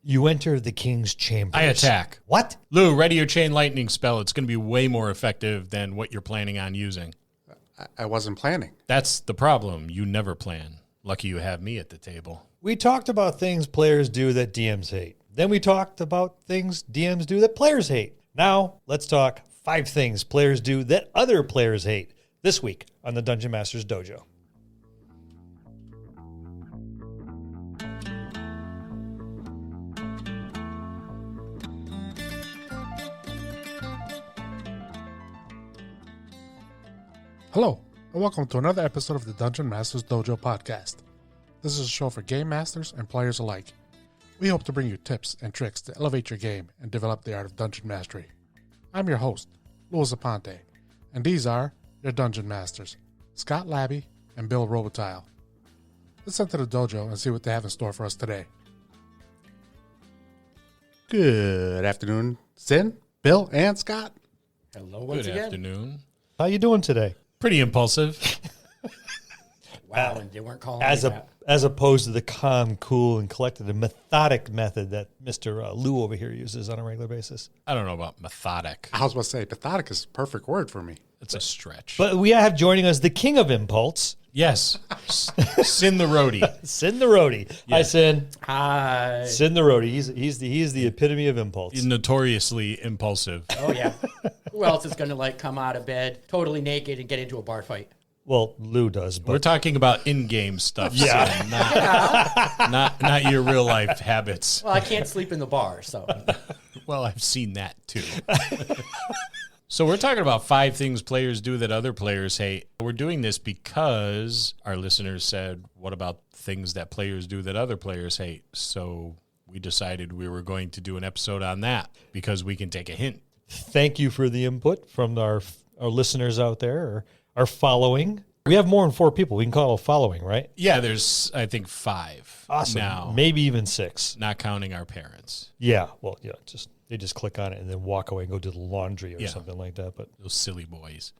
You enter the king's chambers. I attack. What? Lou, ready your chain lightning spell. It's going to be way more effective than what you're planning on using. I wasn't planning. That's the problem. You never plan. Lucky you have me at the table. We talked about things players do that DMs hate. Then we talked about things DMs do that players hate. Now, let's talk 5 things players do that other players hate this week on the Dungeon Masters Dojo. Hello, and welcome to another episode of the Dungeon Masters Dojo podcast. This is a show for game masters and players alike. We hope to bring you tips and tricks to elevate your game and develop the art of dungeon mastery. I'm your host, Louis Aponte, and these are your Dungeon Masters, Scott Labby and Bill Robitaille. Let's enter the dojo and see what they have in store for us today. Good afternoon, Sin, Bill, and Scott. Hello once Good again. afternoon. How you doing today? Pretty impulsive. Wow, and they weren't calling As me that. as opposed to the calm, cool, and collected and methodic method that Mr. Lou over here uses on a regular basis. I don't know about methodic. I was about to say, pathetic is a perfect word for me. It's a stretch. But we have joining us the king of impulse, yes, Sin the roadie. Sin the Roadie. Hi, Sin. Hi. Sin the Roadie. He's the epitome of impulse. He's notoriously impulsive. Oh, yeah. Who else is going to, come out of bed totally naked and get into a bar fight? Well, Lou does, We're but talking about in-game stuff. Yeah. Sin, not your real life habits. Well, I can't sleep in the bar, so. Well, I've seen that too. So we're talking about 5 things players do that other players hate. We're doing this because our listeners said, what about things that players do that other players hate? So we decided we were going to do an episode on that because we can take a hint. thank you for the input from our listeners out there, or our following. We have more than 4 people. We can call it a following, right? Yeah, there's, I think, 5 Awesome. now, Maybe even 6. not counting our parents. Yeah. Well, yeah. They just click on it and then walk away and go do the laundry or Yeah. something like that. But Those silly boys.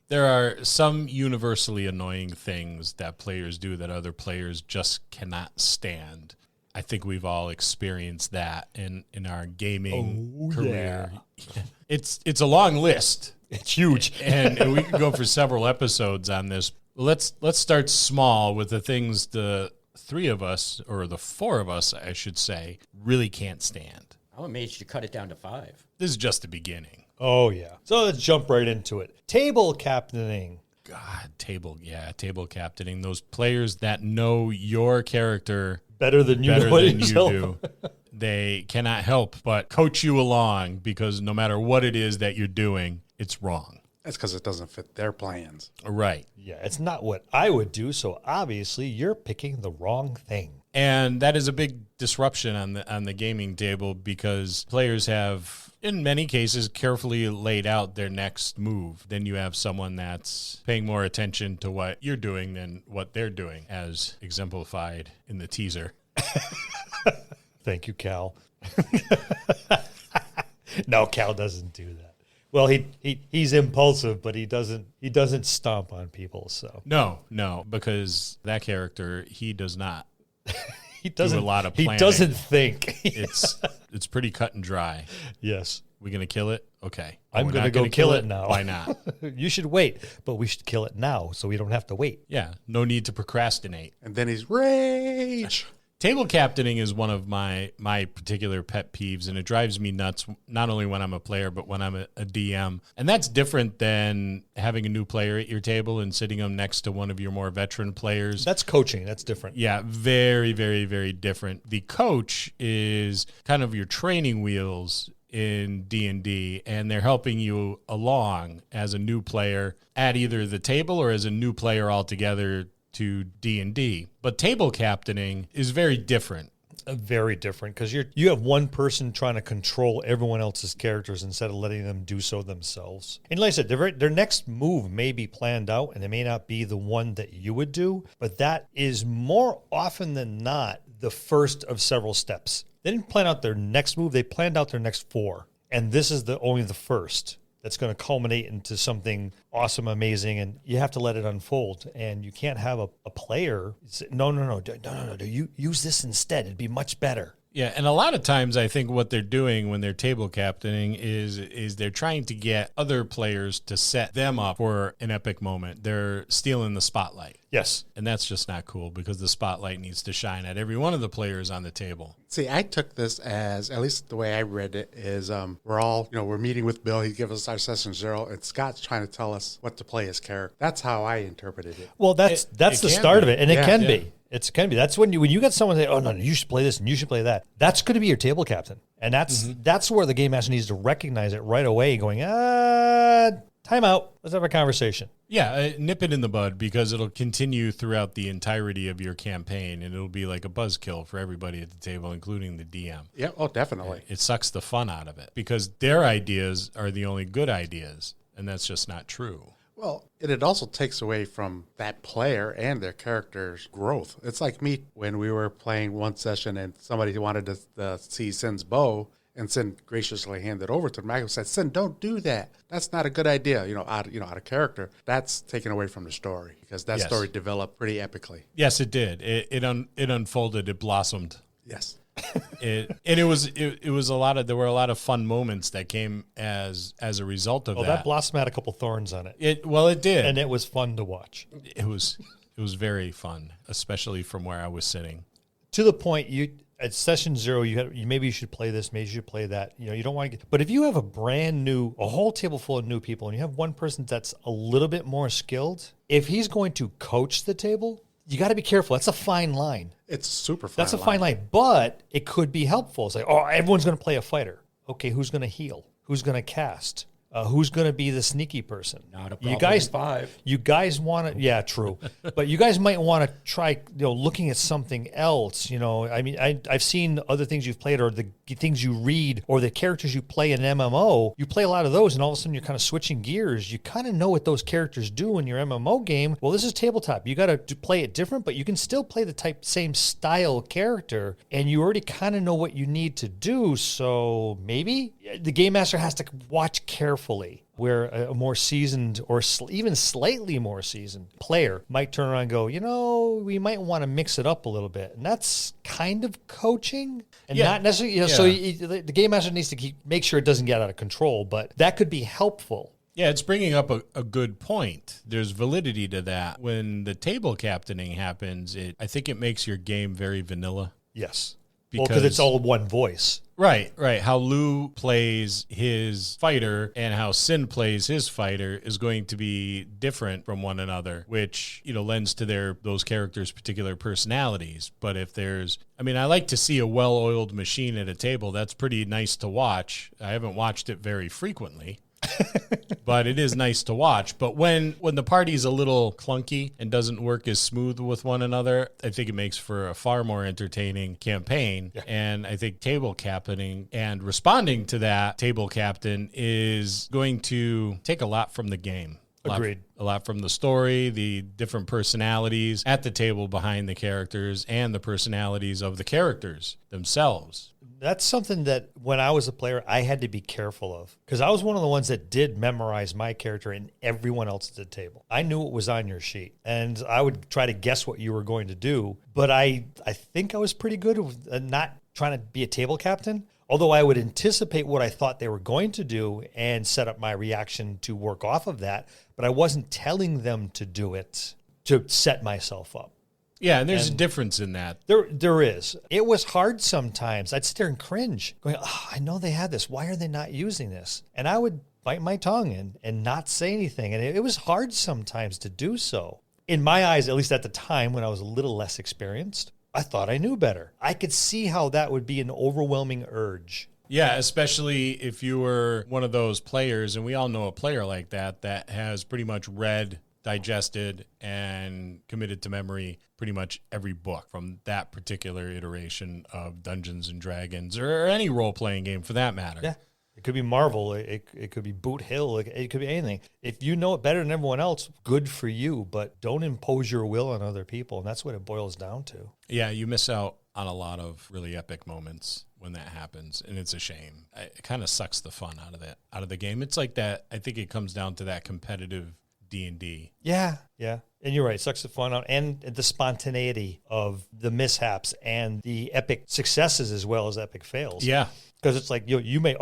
There are some universally annoying things that players do that other players just cannot stand. I think we've all experienced that in our gaming career. yeah. It's a long list, it's huge. and we could go for several episodes on this. Let's start small with the things the 3 of us, or the 4 of us, I should say, really can't stand. I'm amazed you cut it down to 5. This is just the beginning. Oh, yeah. So let's jump right into it. Table captaining. God, table captaining. Those players that know your character Better than you better know than yourself. you do. They cannot help but coach you along because no matter what it is that you're doing, it's wrong. That's because it doesn't fit their plans. Right. Yeah, it's not what I would do. So obviously you're picking the wrong thing. And that is a big disruption on the gaming table because players have, in many cases, carefully laid out their next move. Then you have someone that's paying more attention to what you're doing than what they're doing, as exemplified in the teaser. Thank you, Cal. No, Cal doesn't do that. Well, he's impulsive, but he doesn't stomp on people. So No, because that character, he does not. he doesn't a lot of He planning. doesn't think. It's pretty cut and dry. Yes, We gonna kill it? Okay. I'm We're gonna not go kill it now. Why not? you should wait, but we should kill it now so we don't have to wait. Yeah, no need to procrastinate. And then he's rage. Table captaining is one of my particular pet peeves, and it drives me nuts, not only when I'm a player, but when I'm a DM. And that's different than having a new player at your table and sitting them next to one of your more veteran players. That's coaching. That's different. Yeah, very, very, very different. The coach is kind of your training wheels in D&D, and they're helping you along as a new player at either the table or as a new player altogether to D&D. But table captaining is very different. Very different because you have one person trying to control everyone else's characters instead of letting them do so themselves. And like I said, their next move may be planned out and it may not be the one that you would do, but that is more often than not the first of several steps. They didn't plan out their next move, they planned out their next 4. And this is only the first that's going to culminate into something awesome, amazing, and you have to let it unfold. And you can't have a player say, no, you use this instead. It'd be much better. Yeah, and a lot of times I think what they're doing when they're table captaining is they're trying to get other players to set them up for an epic moment. They're stealing the spotlight. Yes. And that's just not cool because the spotlight needs to shine at every one of the players on the table. See, I took this as, at least the way I read it, is we're all, we're meeting with Bill. He gives us our session 0, and Scott's trying to tell us what to play as character. That's how I interpreted it. Well, that's It the can start be. of it, and Yeah. it can Yeah. be. It can be. That's when you get someone say, "Oh no, you should play this and you should play that." That's going to be your table captain, and that's where the game master needs to recognize it right away. Going, time out. Let's have a conversation. Yeah, nip it in the bud because it'll continue throughout the entirety of your campaign and it'll be like a buzzkill for everybody at the table, including the DM. Yeah, oh, definitely. It sucks the fun out of it because their ideas are the only good ideas, and that's just not true. Well, it also takes away from that player and their character's growth. It's like me when we were playing one session and somebody wanted to see Sin's bow, and Sin graciously handed it over to him. I said, "Sin, don't do that. That's not a good idea. Out of character. That's taken away from the story because that Yes. story developed pretty epically." Yes, it did. It unfolded. It blossomed. Yes. It was a lot of there were a lot of fun moments that came as a result of Well, that blossom had a couple thorns on it, It did. and it was fun to watch. It was very fun, especially from where I was sitting. To the point, you at session 0, maybe you should play this, maybe you should play that. You don't want to get. But if you have a whole table full of new people, and you have one person that's a little bit more skilled, if he's going to coach the table, you got to be careful. That's a fine line. It's super fun. That's a fine line, but it could be helpful. It's like, everyone's going to play a fighter. Okay, who's going to heal? Who's going to cast? Who's going to be the sneaky person? Not a problem You guys, in 5. You guys want to, yeah, true. But you guys might want to try, looking at something else. I mean, I've seen other things you've played, or the things you read, or the characters you play in MMO. You play a lot of those, and all of a sudden you're kind of switching gears. You kind of know what those characters do in your MMO game. Well, this is tabletop. You got to play it different, but you can still play the same style character, and you already kind of know what you need to do. So maybe the game master has to watch carefully, where a more seasoned or even slightly more seasoned player might turn around and go, we might want to mix it up a little bit. And that's kind of coaching, and not necessarily, so the game master needs to make sure it doesn't get out of control, but that could be helpful. Yeah, it's bringing up a good point. There's validity to that. When the table captaining happens, I think it makes your game very vanilla. Yes. Because Because it's all one voice. Right. How Lou plays his fighter and how Sin plays his fighter is going to be different from one another, which, lends to those characters' particular personalities. But if I like to see a well-oiled machine at a table. That's pretty nice to watch. I haven't watched it very frequently. But it is nice to watch. But when the party's a little clunky and doesn't work as smooth with one another, I think it makes for a far more entertaining campaign. Yeah. And I think table captaining and responding to that table captain is going to take a lot from the game. Agreed. A lot from the story, the different personalities at the table behind the characters, and the personalities of the characters themselves. That's something that when I was a player, I had to be careful of, because I was one of the ones that did memorize my character and everyone else at the table. I knew what was on your sheet, and I would try to guess what you were going to do. But I think I was pretty good with not trying to be a table captain, although I would anticipate what I thought they were going to do and set up my reaction to work off of that. But I wasn't telling them to do it to set myself up. Yeah, and there's a difference in that. There is. It was hard sometimes. I'd sit there and cringe, going, I know they had this. Why are they not using this? And I would bite my tongue and not say anything. And it was hard sometimes to do so. In my eyes, at least at the time when I was a little less experienced, I thought I knew better. I could see how that would be an overwhelming urge. Yeah, especially if you were one of those players, and we all know a player like that has pretty much read, digested, and committed to memory pretty much every book from that particular iteration of Dungeons and Dragons, or any role-playing game for that matter. Yeah. It could be Marvel. It could be Boot Hill. It could be anything. If you know it better than everyone else, good for you, but don't impose your will on other people. And that's what it boils down to. Yeah, you miss out on a lot of really epic moments when that happens, and it's a shame. It kind of sucks the fun out of the game. It's like that. I think it comes down to that competitive D&D. Yeah. And you're right. It sucks the fun out and the spontaneity of the mishaps and the epic successes as well as epic fails. Yeah. Because it's like you may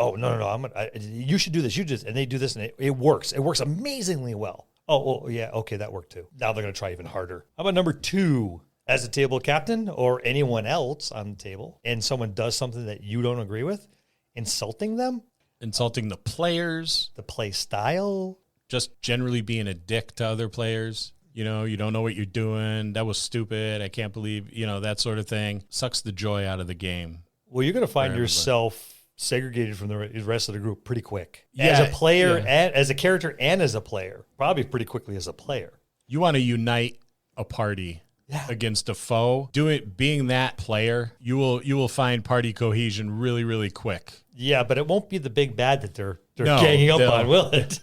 you should do this, and they do this, and it works. It works amazingly well. Oh, well, yeah, okay, that worked too. Now they're going to try even harder. How about number 2? As a table captain or anyone else on the table, and someone does something that you don't agree with, insulting them, Insulting the players, the play style. just generally being a dick to other players. You know, you don't know what you're doing. That was stupid. I can't believe, that sort of thing. Sucks the joy out of the game. Well, you're going to find Everybody. yourself segregated from the rest of the group pretty quick. Yeah, As a player, yeah. and as a character, and as a player, probably pretty quickly as a player. You want to unite a party against a foe. Being that player, you will find party cohesion really, really quick. Yeah, but it won't be the big bad that they're No, ganging up they'll- on, will it?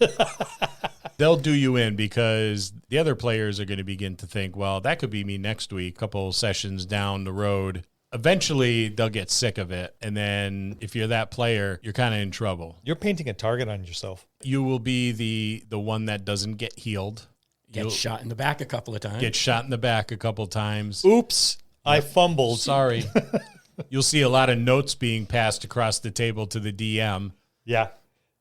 They'll do you in because the other players are going to begin to think, well, that could be me next week, a couple sessions down the road. Eventually, they'll get sick of it. And then if you're that player, you're kind of in trouble. You're painting a target on yourself. You will be the one that doesn't get healed. Get shot in the back a couple of times. Get shot in the back a couple times. Oops, I fumbled. Sorry. You'll see a lot of notes being passed across the table to the DM. Yeah.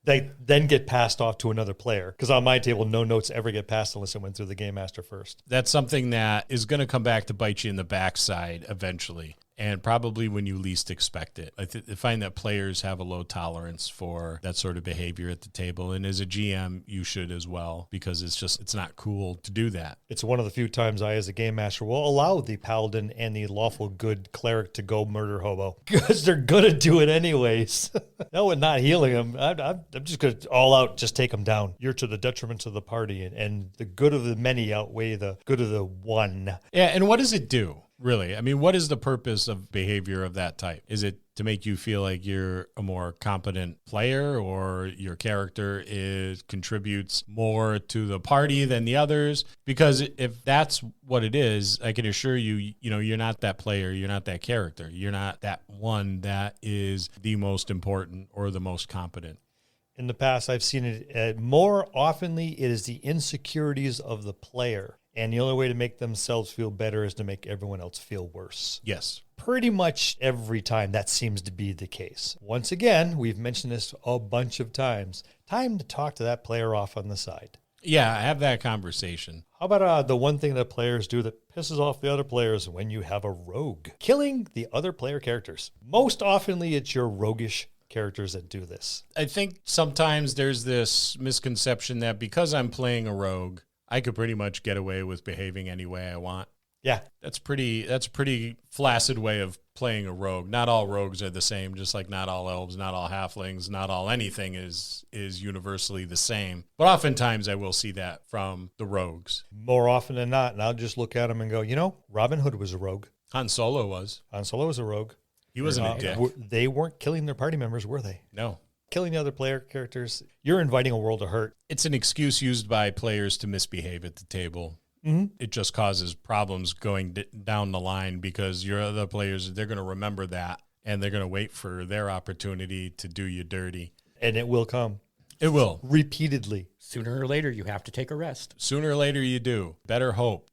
They then get passed off to another player. Because on my table, no notes ever get passed unless it went through the game master first. That's something that is going to come back to bite you in the backside eventually, and probably when you least expect it. I find that players have a low tolerance for that sort of behavior at the table, and as a GM, you should as well, because it's not cool to do that. It's one of the few times I, as a game master, will allow the paladin and the lawful good cleric to go murder hobo. Because they're going to do it anyways. No, and not healing them. I'm just going to all out just take them down. You're to the detriment of the party, and the good of the many outweigh the good of the one. Yeah, and what does it do? Really? I mean, what is the purpose of behavior of that type? Is it to make you feel like you're a more competent player, or your character contributes more to the party than the others? Because if that's what it is, I can assure you, you're not that player, you're not that character, you're not that one that is the most important or the most competent. In the past, I've seen it more oftenly. It is the insecurities of the player. And the only way to make themselves feel better is to make everyone else feel worse. Yes. Pretty much every time that seems to be the case. Once again, we've mentioned this a bunch of times. Time to talk to that player off on the side. Yeah, have that conversation. How about the one thing that players do that pisses off the other players when you have a rogue? Killing the other player characters. Most oftenly, it's your roguish characters that do this. I think sometimes there's this misconception that because I'm playing a rogue, I could pretty much get away with behaving any way I want. Yeah. That's a pretty flaccid way of playing a rogue. Not all rogues are the same, just like not all elves, not all halflings, not all anything is universally the same. But oftentimes I will see that from the rogues. More often than not, and I'll just look at them and go, Robin Hood was a rogue. Han Solo was. Han Solo was a rogue. He wasn't a dick. They weren't killing their party members, were they? No. Killing the other player characters, you're inviting a world of hurt. It's an excuse used by players to misbehave at the table. Mm-hmm. It just causes problems going down the line because your other players, they're going to remember that, and they're going to wait for their opportunity to do you dirty. And it will come. It will. Repeatedly. Sooner or later, you have to take a rest. Sooner or later you do. Better hope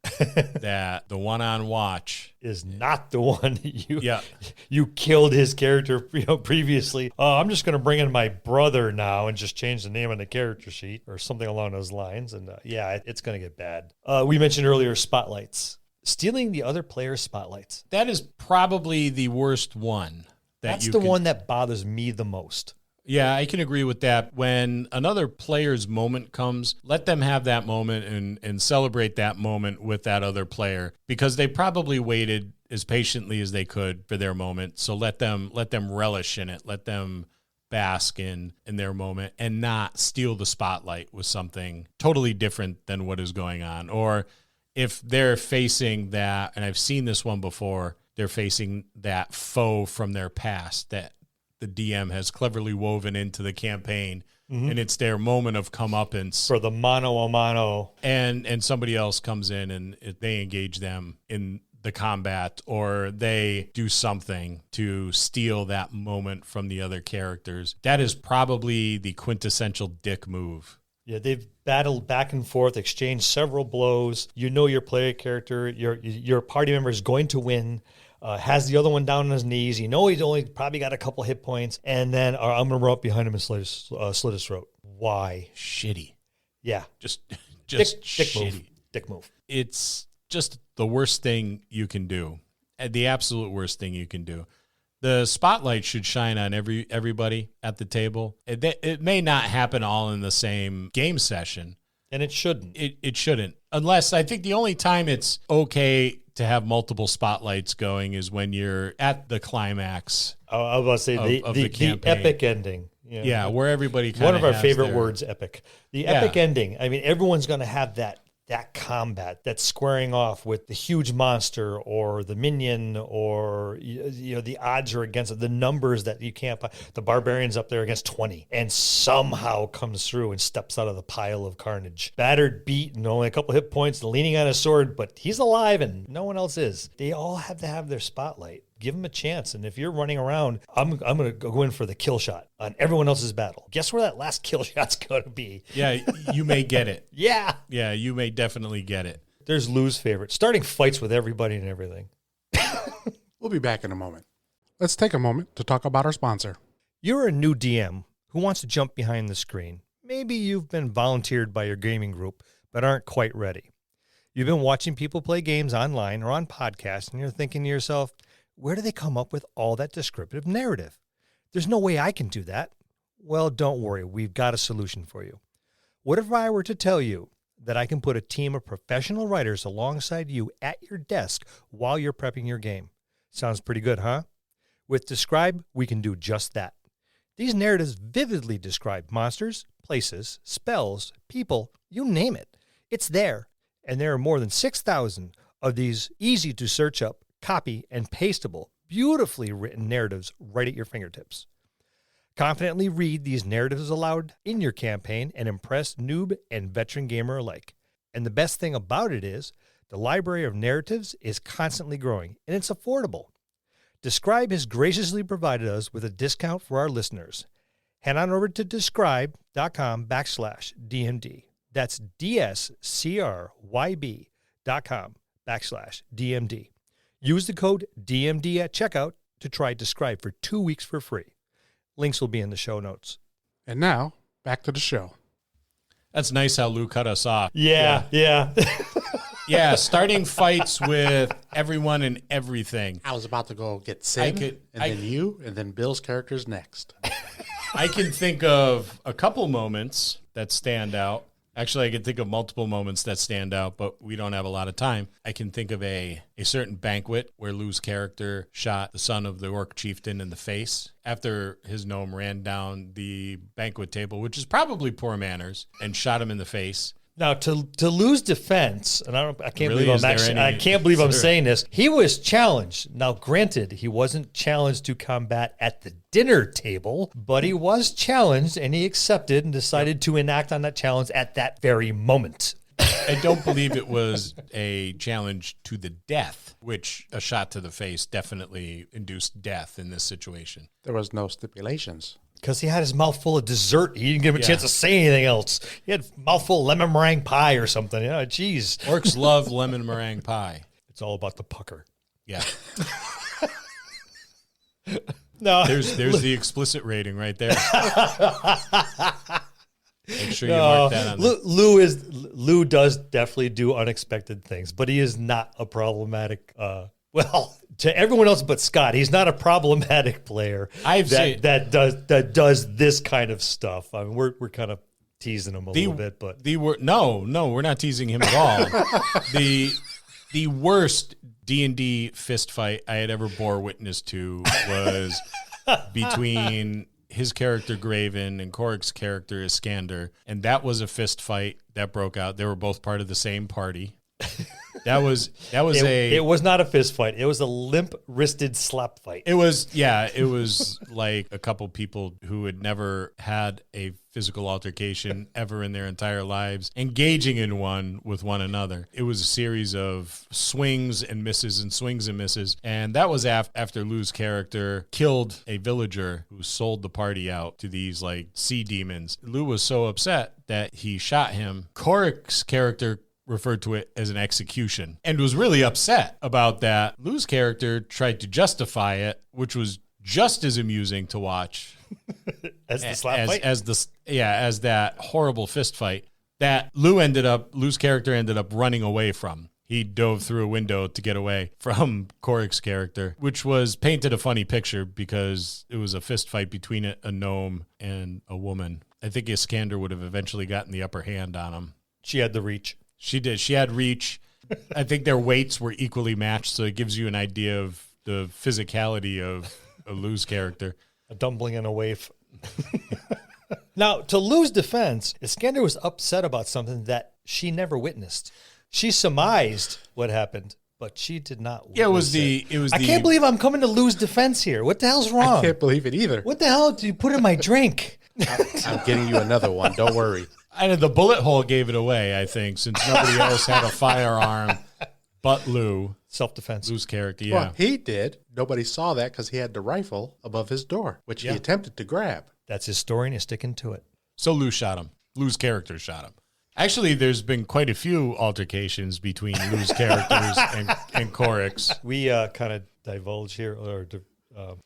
that the one on watch Is not the one Yeah. you killed his character previously. I'm just going to bring in my brother now and just change the name on the character sheet or something along those lines. And it's going to get bad. We mentioned earlier spotlights. Stealing the other player's spotlights. That is probably the worst one. That's the one that bothers me the most. Yeah, I can agree with that. When another player's moment comes, let them have that moment and celebrate that moment with that other player, because they probably waited as patiently as they could for their moment. So let them relish in it. Let them bask in their moment and not steal the spotlight with something totally different than what is going on. Or if they're facing that, and I've seen this one before, they're facing that foe from their past that the DM has cleverly woven into the campaign, and it's their moment of comeuppance. For the mano a mano. And somebody else comes in and they engage them in the combat, or they do something to steal that moment from the other characters. That is probably the quintessential dick move. Yeah, they've battled back and forth, exchanged several blows. You know your player character, your party member is going to win. Has the other one down on his knees. You know he's only probably got a couple hit points, and then I'm going to run up behind him and slit his throat. Why? Shitty. Yeah, Just dick shitty. move. Dick move. It's just the worst thing you can do. The absolute worst thing you can do. The spotlight should shine on everybody at the table. It may not happen all in the same game session. And it shouldn't. It shouldn't. Unless I think the only time it's okay to have multiple spotlights going is when you're at the climax. I was about to say of the the campaign. epic ending. Yeah, where everybody kind one of our favorite words, epic. The epic ending. I mean, everyone's going to have that combat, that squaring off with the huge monster or the minion, or the odds are against it, the numbers that you can't. The barbarian's up there against 20, and somehow comes through and steps out of the pile of carnage, battered, beaten, only a couple hit points, leaning on his sword, but he's alive and no one else is. They all have to have their spotlight. Give them a chance. And if you're running around, I'm going to go in for the kill shot on everyone else's battle. Guess where that last kill shot's going to be? Yeah, you may get it. Yeah. Yeah, you may definitely get it. There's Lou's favorite. Starting fights with everybody and everything. We'll be back in a moment. Let's take a moment to talk about our sponsor. You're a new DM who wants to jump behind the screen. Maybe you've been volunteered by your gaming group, but aren't quite ready. You've been watching people play games online or on podcasts, and you're thinking to yourself, where do they come up with all that descriptive narrative? There's no way I can do that. Well, don't worry. We've got a solution for you. What if I were to tell you that I can put a team of professional writers alongside you at your desk while you're prepping your game? Sounds pretty good, huh? With Describe, we can do just that. These narratives vividly describe monsters, places, spells, people, you name it. It's there, and there are more than 6,000 of these easy-to-search up, copy, and pastable, beautifully written narratives right at your fingertips. Confidently read these narratives aloud in your campaign and impress noob and veteran gamer alike. And the best thing about it is, the library of narratives is constantly growing, and it's affordable. Describe has graciously provided us with a discount for our listeners. Head on over to describe.com/DMD. That's DSCRYB.com/DMD. Use the code DMD at checkout to try Describe for 2 weeks for free. Links will be in the show notes. And now, back to the show. That's nice how Lou cut us off. Yeah. Yeah, starting fights with everyone and everything. I was about to go get Sin, then you, and then Bill's character's next. I can think of a couple moments that stand out. Actually, I can think of multiple moments that stand out, but we don't have a lot of time. I can think of a certain banquet where Lou's character shot the son of the orc chieftain in the face after his gnome ran down the banquet table, which is probably poor manners, and shot him in the face. Now, to Lou's defense, and I can't Really, believe is there I'm saying this. He was challenged. Now, granted, he wasn't challenged to combat at the dinner table, but he was challenged, and he accepted and decided to enact on that challenge at that very moment. I don't believe it was a challenge to the death, which a shot to the face definitely induced death in this situation. There was no stipulations. Because he had his mouth full of dessert. He didn't give him a chance to say anything else. He had a mouthful of lemon meringue pie or something. Yeah, geez. Orcs love lemon meringue pie. It's all about the pucker. Yeah. No, There's the explicit rating right there. Make sure you mark that on there. Lou does definitely do unexpected things, but he is not a problematic. Well, to everyone else but Scott, he's not a problematic player. That does this kind of stuff. I mean, we're kind of teasing him a little bit, but no, we're not teasing him at all. The worst D&D fist fight I had ever bore witness to was between his character Graven and Korik's character Iskander, and that was a fist fight that broke out. They were both part of the same party. That was It was not a fist fight. It was a limp-wristed slap fight. It was like a couple people who had never had a physical altercation ever in their entire lives, engaging in one with one another. It was a series of swings and misses and swings and misses. And that was after Lou's character killed a villager who sold the party out to these like sea demons. Lou was so upset that he shot him. Korik's character referred to it as an execution and was really upset about that. Lou's character tried to justify it, which was just as amusing to watch As the slap fight? as that horrible fist fight that Lou's character ended up running away from. He dove through a window to get away from Korik's character, which was painted a funny picture because it was a fist fight between a gnome and a woman. I think Iskander would have eventually gotten the upper hand on him. She had the reach. She did. She had reach. I think their weights were equally matched, so it gives you an idea of the physicality of Lou's character. A dumpling and a waif. Now, to Lou's defense, Iskander was upset about something that she never witnessed. She surmised what happened, but she did not witness Yeah, it was I can't believe I'm coming to Lou's defense here. What the hell's wrong? I can't believe it either. What the hell did you put in my drink? I'm getting you another one. Don't worry. And the bullet hole gave it away, I think, since nobody else had a firearm but Lou. Self-defense. Lou's character, yeah. Well, he did. Nobody saw that because he had the rifle above his door, which he attempted to grab. That's his story, and he's sticking to it. So Lou shot him. Lou's character shot him. Actually, there's been quite a few altercations between Lou's characters and Korik's. We kind of divulge here, or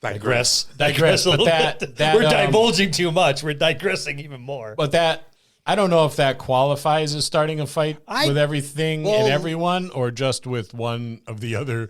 digress. Digress, a but little that- bit. that, We're um, divulging too much. We're digressing even more. But that, I don't know if that qualifies as starting a fight with everything and everyone, or just with one of the other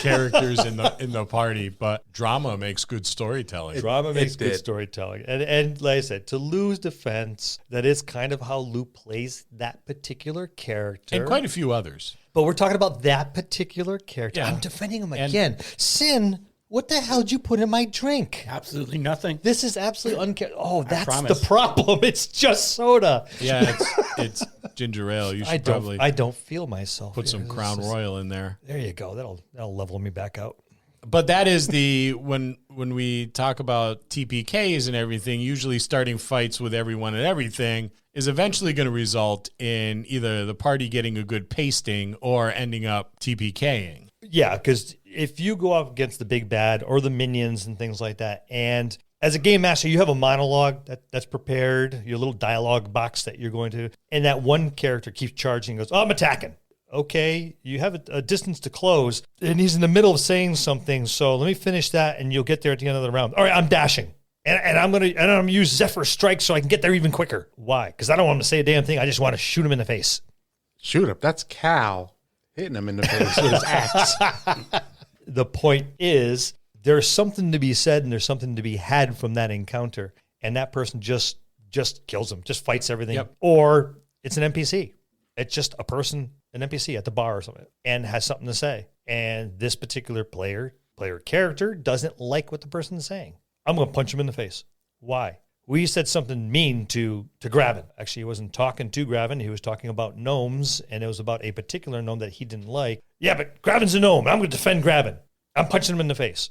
characters in the party. But drama makes good storytelling. Drama makes good did. storytelling. And like I said, to Lou's defense, that is kind of how Lou plays that particular character. And quite a few others. But we're talking about that particular character. Yeah. I'm defending him And- again. Sin, what the hell did you put in my drink? Absolutely nothing. This is absolutely Oh, that's promise. the problem. It's just soda. Yeah, it's ginger ale. You should probably I don't feel myself. put some Crown Royal in there. There you go. That'll level me back out. But that is when we talk about TPKs and everything, usually starting fights with everyone and everything is eventually going to result in either the party getting a good pasting or ending up TPKing. Yeah, because if you go up against the big bad or the minions and things like that, and as a game master, you have a monologue that's prepared, your little dialogue box that you're going to, and that one character keeps charging and goes, "Oh, I'm attacking." Okay, you have a distance to close, and he's in the middle of saying something, so let me finish that, and you'll get there at the end of the round. All right, I'm dashing. And I'm gonna use Zephyr Strike so I can get there even quicker. Why? Because I don't want him to say a damn thing. I just want to shoot him in the face. Shoot him. That's Cal hitting him in the face with his axe. The point is, there's something to be said and there's something to be had from that encounter, and that person just kills him, just fights everything. Yep. Or it's an NPC. It's just a person, an NPC at the bar or something, and has something to say. And this particular player character doesn't like what the person's saying. I'm going to punch him in the face. Why? We said something mean to Gravin. Actually, he wasn't talking to Gravin. He was talking about gnomes, and it was about a particular gnome that he didn't like. Yeah, but Gravin's a gnome. I'm going to defend Gravin. I'm punching him in the face.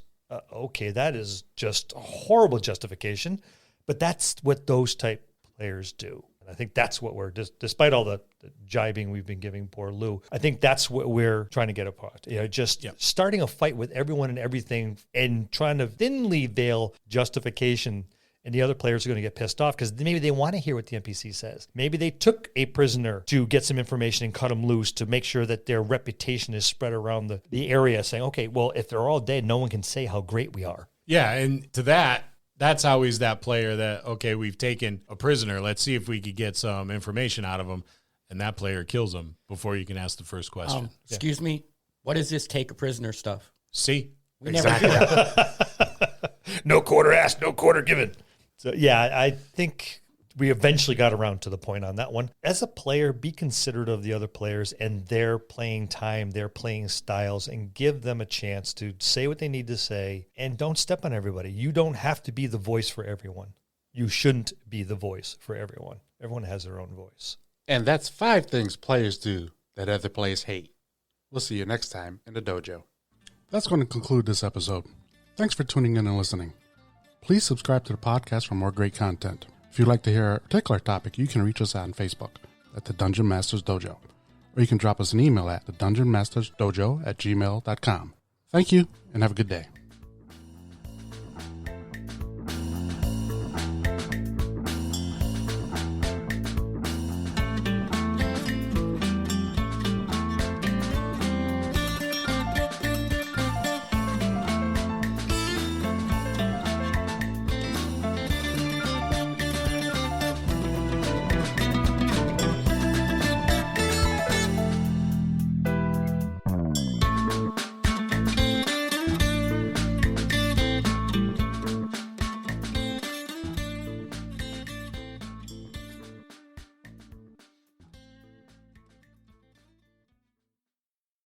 Okay, that is just a horrible justification, but that's what those type players do. And I think that's what we're, despite all the jibing we've been giving poor Lou, I think that's what we're trying to get apart. Starting a fight with everyone and everything and trying to thinly veil justification, and the other players are going to get pissed off because maybe they want to hear what the NPC says. Maybe they took a prisoner to get some information and cut them loose to make sure that their reputation is spread around the area, saying, okay, well, if they're all dead, no one can say how great we are. Yeah, and to that's always that player that, okay, we've taken a prisoner. Let's see if we could get some information out of him. And that player kills him before you can ask the first question. Excuse me, what is this take a prisoner stuff? See? We never do that. No quarter asked, no quarter given. So, yeah, I think we eventually got around to the point on that one. As a player, be considerate of the other players and their playing time, their playing styles, and give them a chance to say what they need to say, and don't step on everybody. You don't have to be the voice for everyone. You shouldn't be the voice for everyone. Everyone has their own voice. And that's 5 things players do that other players hate. We'll see you next time in the dojo. That's going to conclude this episode. Thanks for tuning in and listening. Please subscribe to the podcast for more great content. If you'd like to hear a particular topic, you can reach us on Facebook at the Dungeon Masters Dojo, or you can drop us an email at thedungeonmastersdojo@gmail.com. Thank you, and have a good day.